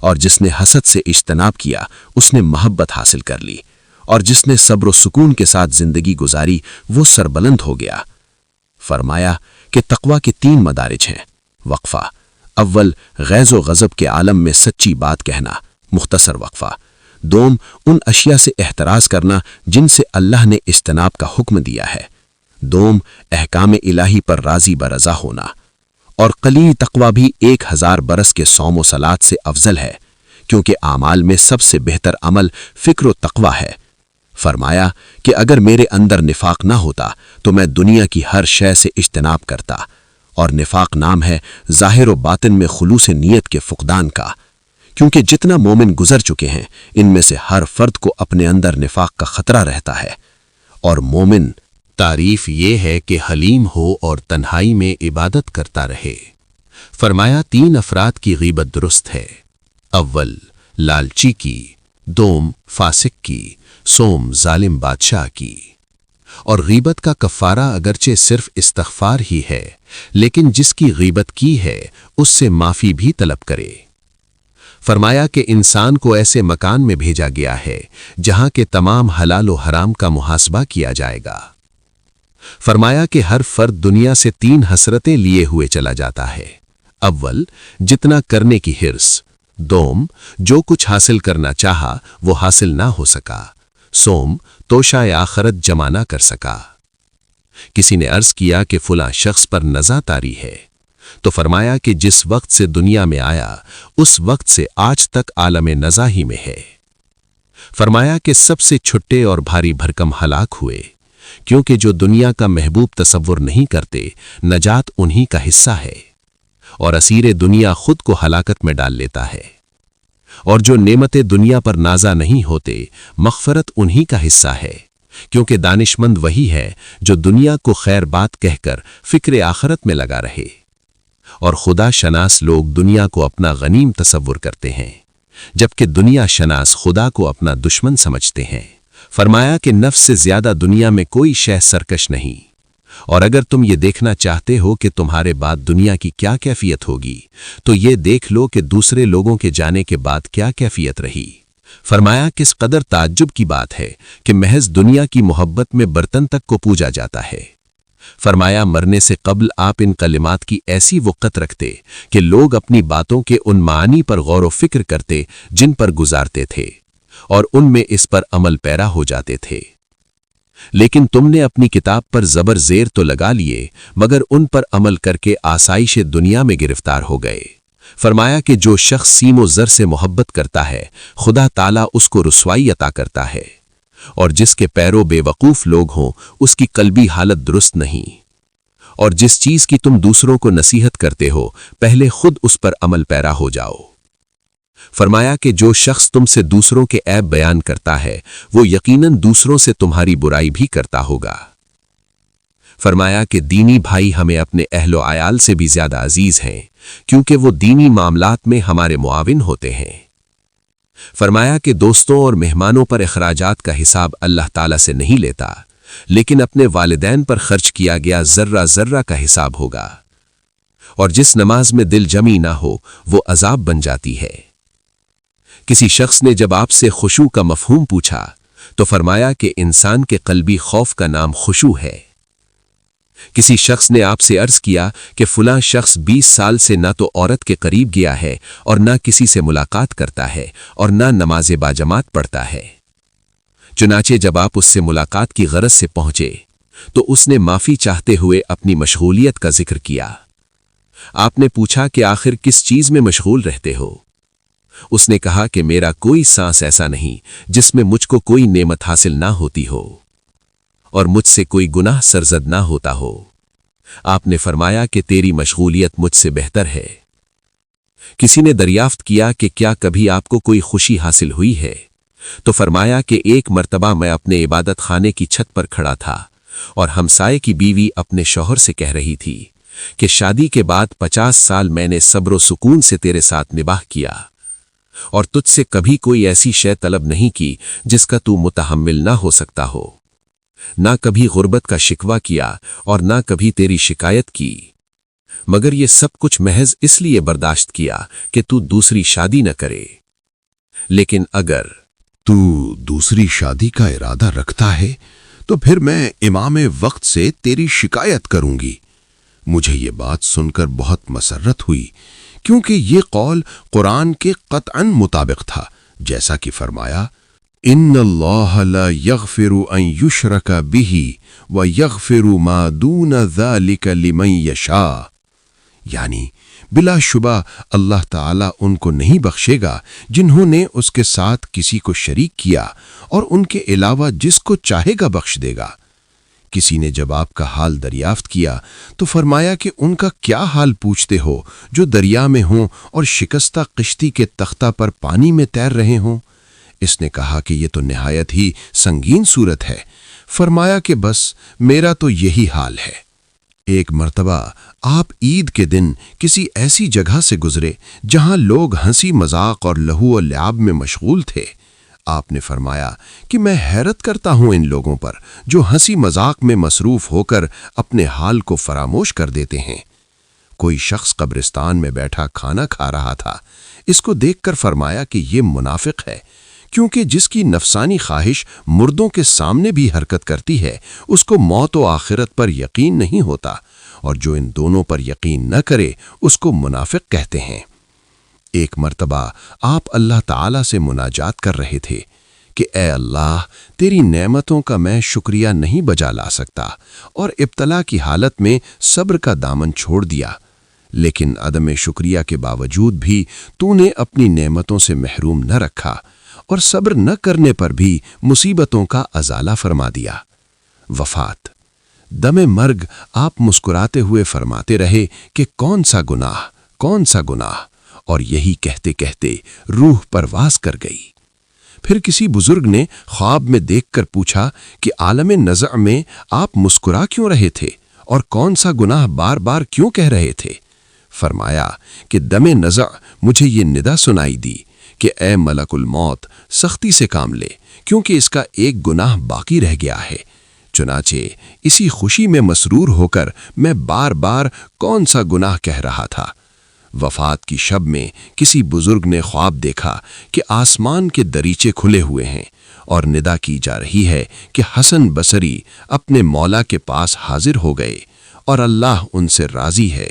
اور جس نے حسد سے اجتناب کیا اس نے محبت حاصل کر لی، اور جس نے صبر و سکون کے ساتھ زندگی گزاری وہ سربلند ہو گیا۔ فرمایا کہ تقوی کے 3 مدارج ہیں۔ وقفہ۔ اول غیظ و غضب کے عالم میں سچی بات کہنا، مختصر وقفہ۔ دوم ان اشیاء سے احتراز کرنا جن سے اللہ نے اجتناب کا حکم دیا ہے۔ دوم احکام الہی پر راضی برضا ہونا۔ اور قلیل تقوی بھی 1000 برس کے صوم و صلات سے افضل ہے، کیونکہ اعمال میں سب سے بہتر عمل فکر و تقوی ہے۔ فرمایا کہ اگر میرے اندر نفاق نہ ہوتا تو میں دنیا کی ہر شے سے اجتناب کرتا، اور نفاق نام ہے ظاہر و باطن میں خلوص نیت کے فقدان کا، کیونکہ جتنا مومن گزر چکے ہیں ان میں سے ہر فرد کو اپنے اندر نفاق کا خطرہ رہتا ہے، اور مومن تعریف یہ ہے کہ حلیم ہو اور تنہائی میں عبادت کرتا رہے۔ فرمایا 3 افراد کی غیبت درست ہے۔ اول لالچی کی، دوم فاسق کی، سوم ظالم بادشاہ کی۔ اور غیبت کا کفارہ اگرچہ صرف استغفار ہی ہے، لیکن جس کی غیبت کی ہے اس سے معافی بھی طلب کرے۔ فرمایا کہ انسان کو ایسے مکان میں بھیجا گیا ہے جہاں کے تمام حلال و حرام کا محاسبہ کیا جائے گا۔ فرمایا کہ ہر فرد دنیا سے 3 حسرتیں لیے ہوئے چلا جاتا ہے۔ اول جتنا کرنے کی حرص، دوم جو کچھ حاصل کرنا چاہا وہ حاصل نہ ہو سکا، سوم توشہ آخرت جمع نہ کر سکا۔ کسی نے عرض کیا کہ فلاں شخص پر نزا طاری ہے، تو فرمایا کہ جس وقت سے دنیا میں آیا اس وقت سے آج تک عالم نزا ہی میں ہے۔ فرمایا کہ سب سے چھٹے اور بھاری بھرکم ہلاک ہوئے، کیونکہ جو دنیا کا محبوب تصور نہیں کرتے نجات انہی کا حصہ ہے، اور اسیر دنیا خود کو ہلاکت میں ڈال لیتا ہے، اور جو نعمت دنیا پر نازا نہیں ہوتے مغفرت انہی کا حصہ ہے، کیونکہ دانشمند وہی ہے جو دنیا کو خیر بات کہہ کر فکر آخرت میں لگا رہے، اور خدا شناس لوگ دنیا کو اپنا غنیم تصور کرتے ہیں، جبکہ دنیا شناس خدا کو اپنا دشمن سمجھتے ہیں۔ فرمایا کہ نفس سے زیادہ دنیا میں کوئی شے سرکش نہیں، اور اگر تم یہ دیکھنا چاہتے ہو کہ تمہارے بعد دنیا کی کیا کیفیت ہوگی تو یہ دیکھ لو کہ دوسرے لوگوں کے جانے کے بعد کیا کیفیت رہی۔ فرمایا کس قدر تعجب کی بات ہے کہ محض دنیا کی محبت میں برتن تک کو پوجا جاتا ہے۔ فرمایا مرنے سے قبل آپ ان کلمات کی ایسی وقت رکھتے کہ لوگ اپنی باتوں کے ان معانی پر غور و فکر کرتے جن پر گزارتے تھے، اور ان میں اس پر عمل پیرا ہو جاتے تھے۔ لیکن تم نے اپنی کتاب پر زبر زیر تو لگا لیے مگر ان پر عمل کر کے آسائش دنیا میں گرفتار ہو گئے۔ فرمایا کہ جو شخص سیم و زر سے محبت کرتا ہے خدا تعالیٰ اس کو رسوائی عطا کرتا ہے، اور جس کے پیرو بے وقوف لوگ ہوں اس کی قلبی حالت درست نہیں۔ اور جس چیز کی تم دوسروں کو نصیحت کرتے ہو پہلے خود اس پر عمل پیرا ہو جاؤ۔ فرمایا کہ جو شخص تم سے دوسروں کے عیب بیان کرتا ہے وہ یقیناً دوسروں سے تمہاری برائی بھی کرتا ہوگا۔ فرمایا کہ دینی بھائی ہمیں اپنے اہل و عیال سے بھی زیادہ عزیز ہیں کیونکہ وہ دینی معاملات میں ہمارے معاون ہوتے ہیں۔ فرمایا کہ دوستوں اور مہمانوں پر اخراجات کا حساب اللہ تعالیٰ سے نہیں لیتا، لیکن اپنے والدین پر خرچ کیا گیا ذرہ ذرہ کا حساب ہوگا، اور جس نماز میں دل جمی نہ ہو وہ عذاب بن جاتی ہے۔ کسی شخص نے جب آپ سے خشوع کا مفہوم پوچھا تو فرمایا کہ انسان کے قلبی خوف کا نام خشوع ہے۔ کسی شخص نے آپ سے عرض کیا کہ فلاں شخص 20 سال سے نہ تو عورت کے قریب گیا ہے اور نہ کسی سے ملاقات کرتا ہے اور نہ نماز باجماعت پڑھتا ہے۔ چنانچہ جب آپ اس سے ملاقات کی غرض سے پہنچے تو اس نے معافی چاہتے ہوئے اپنی مشغولیت کا ذکر کیا۔ آپ نے پوچھا کہ آخر کس چیز میں مشغول رہتے ہو؟ اس نے کہا کہ میرا کوئی سانس ایسا نہیں جس میں مجھ کو کوئی نعمت حاصل نہ ہوتی ہو اور مجھ سے کوئی گناہ سرزد نہ ہوتا ہو۔ آپ نے فرمایا کہ تیری مشغولیت مجھ سے بہتر ہے۔ کسی نے دریافت کیا کہ کیا کبھی آپ کو کوئی خوشی حاصل ہوئی ہے؟ تو فرمایا کہ ایک مرتبہ میں اپنے عبادت خانے کی چھت پر کھڑا تھا اور ہمسائے کی بیوی اپنے شوہر سے کہہ رہی تھی کہ شادی کے بعد 50 سال میں نے صبر و سکون سے تیرے ساتھ نباہ کیا اور تجھ سے کبھی کوئی ایسی شے طلب نہیں کی جس کا تو متحمل نہ ہو سکتا ہو، نہ کبھی غربت کا شکوہ کیا اور نہ کبھی تیری شکایت کی، مگر یہ سب کچھ محض اس لیے برداشت کیا کہ تو دوسری شادی نہ کرے۔ لیکن اگر تو دوسری شادی کا ارادہ رکھتا ہے تو پھر میں امام وقت سے تیری شکایت کروں گی۔ مجھے یہ بات سن کر بہت مسرت ہوئی کیونکہ یہ قول قرآن کے قطعاً مطابق تھا، جیسا کہ فرمایا ان اللہ لا یغفر ان یشرک بہ ویغفر ما دون ذلک لمن یشاء، یعنی بلا شبہ اللہ تعالیٰ ان کو نہیں بخشے گا جنہوں نے اس کے ساتھ کسی کو شریک کیا اور ان کے علاوہ جس کو چاہے گا بخش دے گا۔ کسی نے جب آپ کا حال دریافت کیا تو فرمایا کہ ان کا کیا حال پوچھتے ہو جو دریا میں ہوں اور شکستہ کشتی کے تختہ پر پانی میں تیر رہے ہوں؟ اس نے کہا کہ یہ تو نہایت ہی سنگین صورت ہے۔ فرمایا کہ بس میرا تو یہی حال ہے۔ ایک مرتبہ آپ عید کے دن کسی ایسی جگہ سے گزرے جہاں لوگ ہنسی مذاق اور لہو و لعب میں مشغول تھے۔ آپ نے فرمایا کہ میں حیرت کرتا ہوں ان لوگوں پر جو ہنسی مذاق میں مصروف ہو کر اپنے حال کو فراموش کر دیتے ہیں۔ کوئی شخص قبرستان میں بیٹھا کھانا کھا رہا تھا۔ اس کو دیکھ کر فرمایا کہ یہ منافق ہے، کیونکہ جس کی نفسانی خواہش مردوں کے سامنے بھی حرکت کرتی ہے اس کو موت و آخرت پر یقین نہیں ہوتا، اور جو ان دونوں پر یقین نہ کرے اس کو منافق کہتے ہیں۔ ایک مرتبہ آپ اللہ تعالیٰ سے مناجات کر رہے تھے کہ اے اللہ، تیری نعمتوں کا میں شکریہ نہیں بجا لا سکتا اور ابتلا کی حالت میں صبر کا دامن چھوڑ دیا، لیکن عدم شکریہ کے باوجود بھی تو نے اپنی نعمتوں سے محروم نہ رکھا اور صبر نہ کرنے پر بھی مصیبتوں کا ازالہ فرما دیا۔ وفات دم مرگ آپ مسکراتے ہوئے فرماتے رہے کہ کون سا گناہ، اور یہی کہتے کہتے روح پرواز کر گئی۔ پھر کسی بزرگ نے خواب میں دیکھ کر پوچھا کہ عالم نزع میں آپ مسکرا کیوں رہے تھے اور کون سا گناہ بار بار کیوں کہہ رہے تھے؟ فرمایا کہ دم نزع مجھے یہ ندا سنائی دی کہ اے ملک الموت، سختی سے کام لے کیونکہ اس کا ایک گناہ باقی رہ گیا ہے۔ چنانچہ اسی خوشی میں مسرور ہو کر میں بار بار کون سا گناہ کہہ رہا تھا۔ وفات کی شب میں کسی بزرگ نے خواب دیکھا کہ آسمان کے دریچے کھلے ہوئے ہیں اور ندا کی جا رہی ہے کہ حسن بصری اپنے مولا کے پاس حاضر ہو گئے اور اللہ ان سے راضی ہے۔